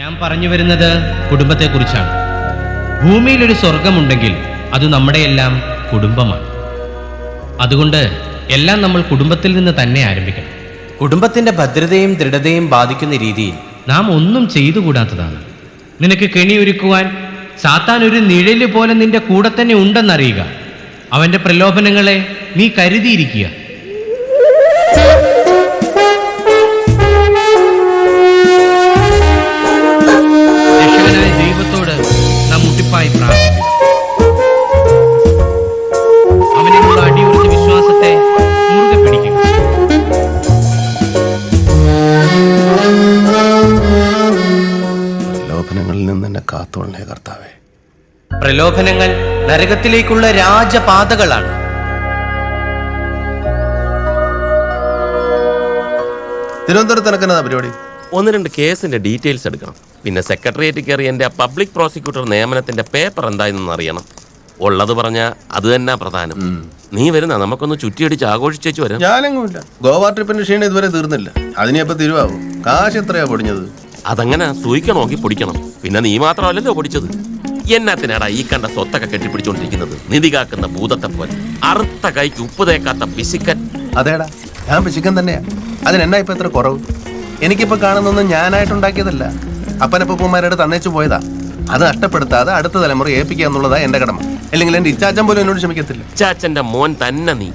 ഞാൻ പറഞ്ഞു വരുന്നത് കുടുംബത്തെക്കുറിച്ചാണ്. ഭൂമിയിൽ ഒരു സ്വർഗമുണ്ടെങ്കിൽ അത് നമ്മുടെയെല്ലാം കുടുംബമാണ്. അതുകൊണ്ട് എല്ലാം നമ്മൾ കുടുംബത്തിൽ നിന്ന് തന്നെ ആരംഭിക്കണം. കുടുംബത്തിന്റെ ഭദ്രതയും ദൃഢതയും ബാധിക്കുന്ന രീതിയിൽ നാം ഒന്നും ചെയ്തുകൂടാത്തതാണ്. നിനക്ക് കെണിയൊരുക്കുവാൻ സാത്താൻ ഒരു നിഴല് പോലെ നിന്റെ കൂടെ തന്നെ ഉണ്ടെന്നറിയുക. അവന്റെ പ്രലോഭനങ്ങളെ നീ കരുതിയിരിക്കുക. രക്ഷകനായ ദൈവത്തോട് നാം മുട്ടിപ്പായി പ്രാർത്ഥിക്കുക. അവനിലുള്ള അടിയുറച്ച വിശ്വാസത്തെ മുറുകെ പിടിക്കുക. പ്രലോഭനങ്ങളിൽ നിന്ന് എന്നെ കാത്തോളണേ കർത്താവേ. പ്രലോഭനങ്ങൾ നരകത്തിലേക്കുള്ള രാജപാതകളാണ്. തിരുവനന്തപുരത്ത് നടക്കുന്ന പരിപാടി 1-2 കേസിന്റെ ഡീറ്റെയിൽസ് എടുക്കണം. പിന്നെ സെക്രട്ടേറിയറ്റ് കയറി എൻ്റെ പബ്ലിക് പ്രോസിക്യൂട്ടർ നിയമനത്തിന്റെ പേപ്പർ എന്തായെന്ന് അറിയണം. ഉള്ളത് പറഞ്ഞ അത് തന്നെ പ്രധാനം. നീ വരുന്ന നമുക്കൊന്ന് ചുറ്റിയടിച്ച് ആഘോഷിച്ചു വരാം. ഞാനെങ്ങുമില്ല. ഗോവ ട്രിപ്പിന്റെ ക്ഷീണം ഇതുവരെ തീർന്നില്ല. അതിനെപ്പോ തിരുവാവും. കാശ് എത്രയാ പൊടിഞ്ഞത്? അതങ്ങനെ സൂയിക്ക നോക്കി പൊടിക്കണം. പിന്നെ നീ മാത്രമല്ലല്ലോ പൊടിച്ചത്. എന്നാത്തിനാടാ ഈ കണ്ട സ്വത്തൊക്കെ കെട്ടിപ്പിടിച്ചോണ്ടിരിക്കുന്നത്? നിധി കാക്കുന്ന ഭൂതത്തെ പോലെ. അറുത്ത കൈക്ക് ഉപ്പ് തേക്കാത്ത പിശുക്കൻ. അതേടാ, ഞാൻ പിശുക്കൻ തന്നെയാ. അതിനെന്നാ ഇപ്പൊ എത്ര കുറവ്? എനിക്കിപ്പോ കാണുന്നൊന്നും ഞാനായിട്ടുണ്ടാക്കിയതല്ല. അപ്പനപ്പൂപ്പന്മാരുടെ തന്നേച്ചു പോയതാ. അത് നഷ്ടപ്പെടുത്താതെ അടുത്ത തലമുറ ഏൽപ്പിക്കുക എന്നുള്ളതാ എന്റെ കടമ. അല്ലെങ്കിൽ എന്റെ ഇച്ചാച്ചൻ പോലും എന്നോട് ക്ഷമിക്കത്തില്ല. ഇച്ചാച്ചന്റെ മോൻ തന്നെ നീ.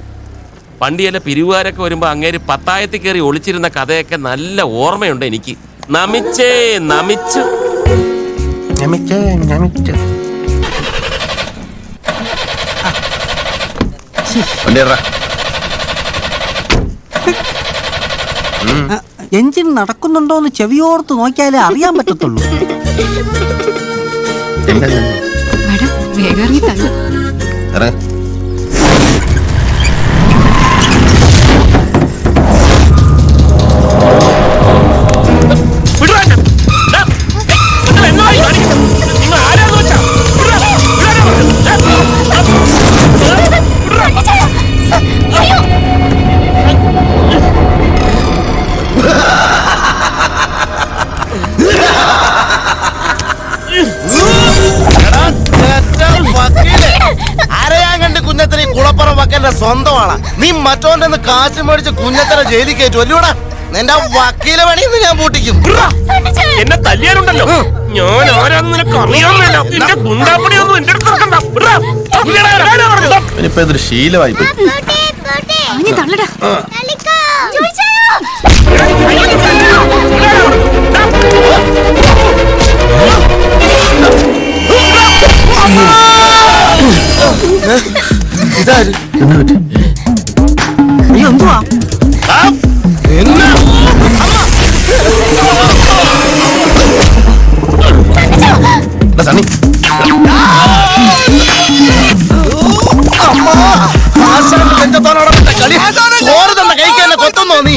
പണ്ടിയല്ല പിരിവുകാരൊക്കെ വരുമ്പോ അങ്ങേര് പത്തായത്തിൽ കയറി ഒളിച്ചിരുന്ന കഥയൊക്കെ നല്ല ഓർമ്മയുണ്ട് എനിക്ക്. നമിച്ചേ നമിച്ചു. എഞ്ചിൻ നടക്കുന്നുണ്ടോന്ന് ചെവിയോർത്ത് നോക്കിയാലേ അറിയാൻ പറ്റത്തുള്ളൂ. സ്വന്തമാണ് നീ. മറ്റോന്റെ കാശ് മേടിച്ച് കുഞ്ഞത്തര ജയിലിൽ കയറ്റും അല്ലൂടാ. നിന്റെ വക്കീലെ പണിന്ന് ഞാൻ പൂട്ടിക്കും. എന്നെ തല്ലിയാലുണ്ടല്ലോ ഞാൻ ആരാന്ന് നിനക്ക് അറിയാൻ വേണ്ട. നിന്റെ ഗുണ്ടാപ്പണിയൊന്നും എന്റെ അടുത്ത് ഇനിയിപ്പോ ഇതൊരു ശീലമായി പോയി. ഇതാര്? എന്തുവാ സണ്ണി, ചോറ് തന്നെ കഴിക്കാൻ കൊത്തുന്നോ നീ?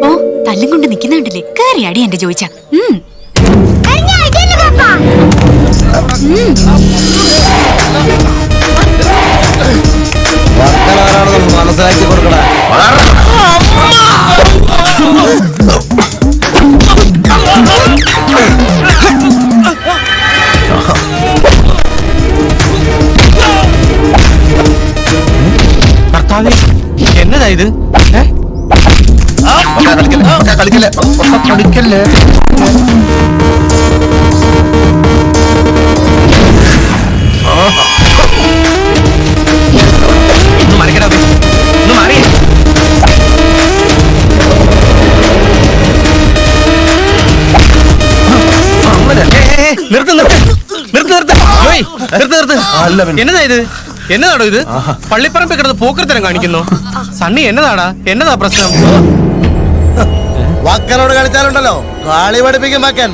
ഓ തല്ലും കൊണ്ട് നിക്കുന്നുണ്ടല്ലേ? കേറി അടി എന്റെ ചോദിച്ച. മനസ്സിലാക്കി കൊടുക്കണ. കർത്താവേ, എന്നതാ ഇത്? കളിക്കല്ലേ. എന്നതാ ഇത്? എന്നതാടോ ഇത്? പള്ളിപ്പറമ്പിൽ കിടന്ന് പോക്കർത്തരം കാണിക്കുന്നു. സണ്ണി, എന്നതാടാ? എന്നതാ പ്രശ്നം? വക്കനോട് കളിച്ചാലുണ്ടല്ലോ കളി പഠിപ്പിക്കും വക്കൻ.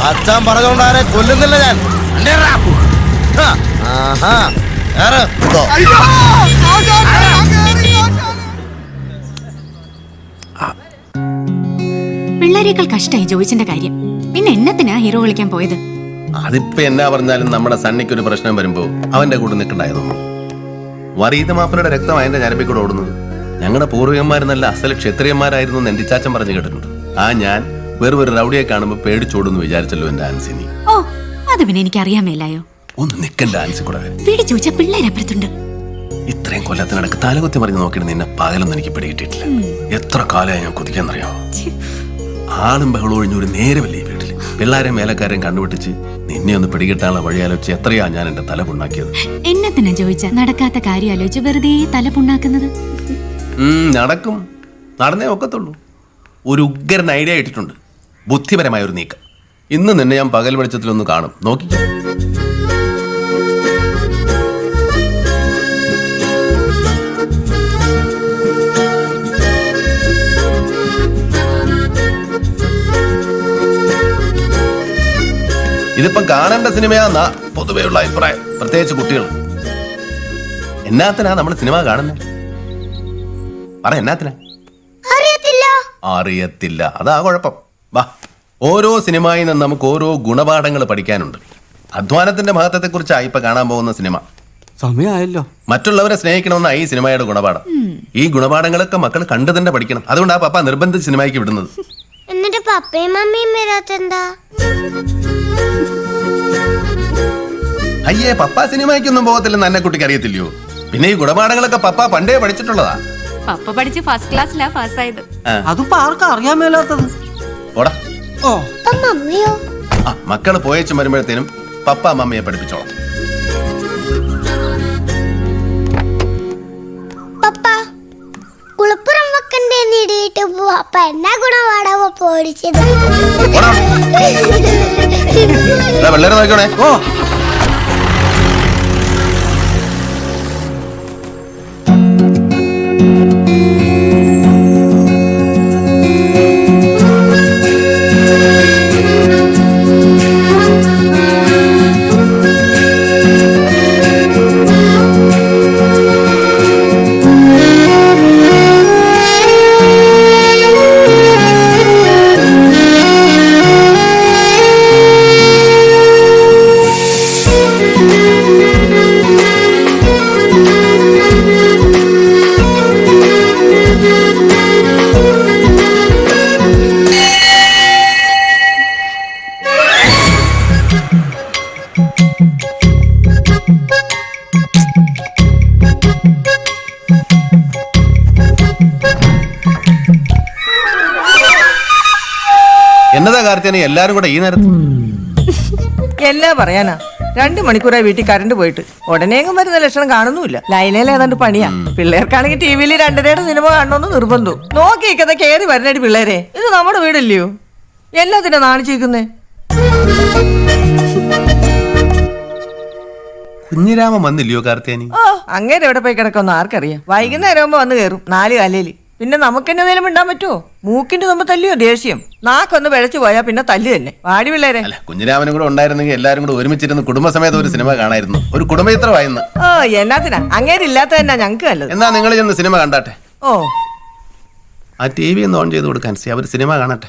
അച്ഛൻ പറഞ്ഞുകൊണ്ടാരെ കൊല്ലുന്നില്ല ഞാൻ. കേറ്. ഇതോ. പിള്ളേരേക്കാൾ കഷ്ടായി ജോയിച്ചന്റെ കാര്യം. പിന്നെ എന്നത്തിനാ ഹീറോ വിളിക്കാൻ പോയത്? അതിപ്പോ എന്നാ പറഞ്ഞാലും നമ്മുടെ സണ്ണിക്കൊരു പ്രശ്നം വരുമ്പോ അവന്റെ കൂടെ നിൽക്കണ്ടായതോ. വറീത മാപ്പനയുടെ രക്തം അതിന്റെ ഞരമ്പിക്കൂടെ ഓടുന്നത്. ഞങ്ങളുടെ പൂർവികന്മാർ നല്ല അസല ക്ഷത്രിയന്മാരായിരുന്നു എന്ന് എന്റെ ചാച്ചൻ പറഞ്ഞു കേട്ടിട്ടുണ്ട്. ഞാൻ വെറും ഒരു റൗഡിയെ കാണുമ്പോ പേടിച്ചോടുന്നു വിചാരിച്ചല്ലോ എന്റെ ആൻസിനി. ഓ, അത് പിന്നെ എനിക്ക് അറിയാൻ മേലായോ. ഒന്ന് നിക്കണ്ട ആൻസി കൂടെ. വീട് ചോദിച്ച പിള്ളേരപ്പുറത്തുണ്ട്. ഇത്രയും കൊല്ലത്തിനടക്ക് തലകുത്തി മറിഞ്ഞ് നോക്കിയിട്ട് നിന്നെ പകലൊന്നും എനിക്ക് പിടികിട്ടിട്ടില്ല. എത്ര കാലമായി ഞാൻ കൊതിക്കാന്നറിയോ. ആളും ബഹളം ഒഴിഞ്ഞൊരു നേരമല്ലേ ഈ വീട്ടില്. പിള്ളേരെ മേലക്കാരെയും കണ്ടുപിടിച്ച് നിന്നെ ഒന്ന് പിടികിട്ടാനുള്ള വഴി ആലോചിച്ച് എത്രയാ ഞാൻ എന്റെ തല പുണ്ണാക്കിയത്. എന്നത്തിനാ ചോദിച്ച നടക്കാത്ത കാര്യം ആലോചിച്ച് വെറുതെ തല പുണ്ണാക്കുന്നത്? നടക്കും, നടന്നേ ഒക്കത്തുള്ളൂ. ഒരു ഉഗ്രൻ ഐഡിയ ഇട്ടിട്ടുണ്ട്, ബുദ്ധിപരമായ ഒരു നീക്കം. ഇന്ന് നിന്നെ ഞാൻ പകൽ വെളിച്ചത്തിലൊന്ന് കാണും, നോക്കിക്കോ. ഇതിപ്പം കാണേണ്ട സിനിമയാന്നാ പൊതുവെയുള്ള അഭിപ്രായം, പ്രത്യേകിച്ച് കുട്ടികൾ. എന്നാത്തിനാ നമ്മൾ സിനിമ കാണുന്നത്? പറ, എന്നാത്തിനാ? അറിയത്തില്ല, അതാ കുഴപ്പം. വാ, ഓരോ സിനിമയിൽ നിന്ന് നമുക്ക് ഓരോ ഗുണപാഠങ്ങൾ പഠിക്കാനുണ്ട്. അധ്വാനത്തിന്റെ മഹത്വത്തെക്കുറിച്ചാണ് ഇപ്പൊ കാണാൻ പോകുന്ന സിനിമ. സമയമായല്ലോ. മറ്റുള്ളവരെ സ്നേഹിക്കണമെന്നാണ് ഈ സിനിമയുടെ ഗുണപാഠം. ഈ ഗുണപാഠങ്ങളൊക്കെ മക്കൾ കണ്ടു തന്നെ പഠിക്കണം. അതുകൊണ്ടാണ് പപ്പ നിർബന്ധിച്ച് സിനിമയ്ക്ക് വിടുന്നത്. എന്നിട്ട് പപ്പയും മമ്മിയും വരാത്തെന്താ? അയ്യേ, പപ്പ സിനിമയ്ക്കൊന്നും പോകത്തില്ലെന്ന് എന്നെ കുട്ടിക്ക് അറിയത്തില്ലയോ? പിന്നെ ഈ ഗുണപാഠങ്ങളൊക്കെ പപ്പ പണ്ടേ പഠിച്ചിട്ടുള്ളതാ. പപ്പ പഠിച്ച് ഫസ്റ്റ് ക്ലാസ്സിലാ പാസ്സായത്. അതിപ്പോ ആർക്കും അറിയാൻ മേലാത്തത്. ഓടാ. ഓ, മമ്മിയോ? മക്കള് പോയച്ചും വരുമ്പോഴത്തേനും പപ്പ മമ്മിയെ പഠിപ്പിച്ചോളാം. പപ്പ കുളപ്പുറം വെക്കണ്ടേ ഇടിയിട്ട് പപ്പ എന്നാ ഗുണപാഠമോ പോടിച്ചത്? വെള്ളേരെ നോക്കണേ. ഓ, എന്നതാ കാർത്തിയാനി എല്ലാരും കൂടെ ഈ നേരത്ത്? എന്നാ പറയാനാ, 2 മണിക്കൂറായി വീട്ടിൽ കറണ്ട് പോയിട്ട് ഉടനെയെങ്കിലും വരുന്ന ലക്ഷണം കാണുന്നുമില്ല. ലൈനയിൽ ഏതാണ്ട് പണിയാ. പിള്ളേർക്കാണെങ്കിൽ ടിവിയിൽ 2:30 സിനിമ കാണണമെന്ന് നിർബന്ധം. നോക്കിയിരിക്കുന്ന കേറി വരണടി പിള്ളേരെ. ഇത് നമ്മുടെ വീടല്ലയോ? എല്ലാത്തിനാ നാണിച്ചിരിക്കുന്നേ? കുഞ്ഞിരാമൻ വന്നില്ലയോ കാർത്തിയാനി? ഓ, അങ്ങേരെ എവിടെ പോയി കിടക്കൊന്നും ആർക്കറിയാം. വൈകുന്നേരം ആകുമ്പോ വന്ന് കയറും 4 കാലയില്. പിന്നെ നമുക്ക് എന്നതേലും മിണ്ടാൻ പറ്റുമോ? മൂക്കിന്റെ തമ്മിൽ തല്ലിയോ ദേഷ്യം? നാക്കൊന്ന് പിഴച്ചു പോയാ പിന്നെ തല്ലി തന്നെ. വാടി പിള്ളേരെ. അല്ല, കുഞ്ഞിരാമനും കൂടെ ഉണ്ടായിരുന്നെങ്കിൽ എല്ലാരും കൂടെ ഒരുമിച്ചിരുന്ന് കുടുംബസമേതം ഒരു സിനിമ കാണായിരുന്നു. ഒരു കുടുംബചിത്രമായിരുന്നു. ഓ, എന്നാത്തിനാ? അങ്ങേരില്ലാത്ത തന്നെ ഞങ്ങക്ക് നല്ലത്. എന്നാ നിങ്ങൾ ചെന്ന് സിനിമ കണ്ടാട്ടെ. ഓ, ആ TV ഒന്ന് ഓൺ ചെയ്ത് കൊടുക്കാൻ, അവർ സിനിമ കാണട്ടെ.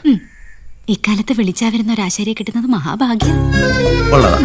ഇക്കാലത്ത് വിളിച്ചാ വരുന്ന ഒരാശാരിയെ കിട്ടുന്നത് മഹാഭാഗ്യം. ഉള്ളതാ.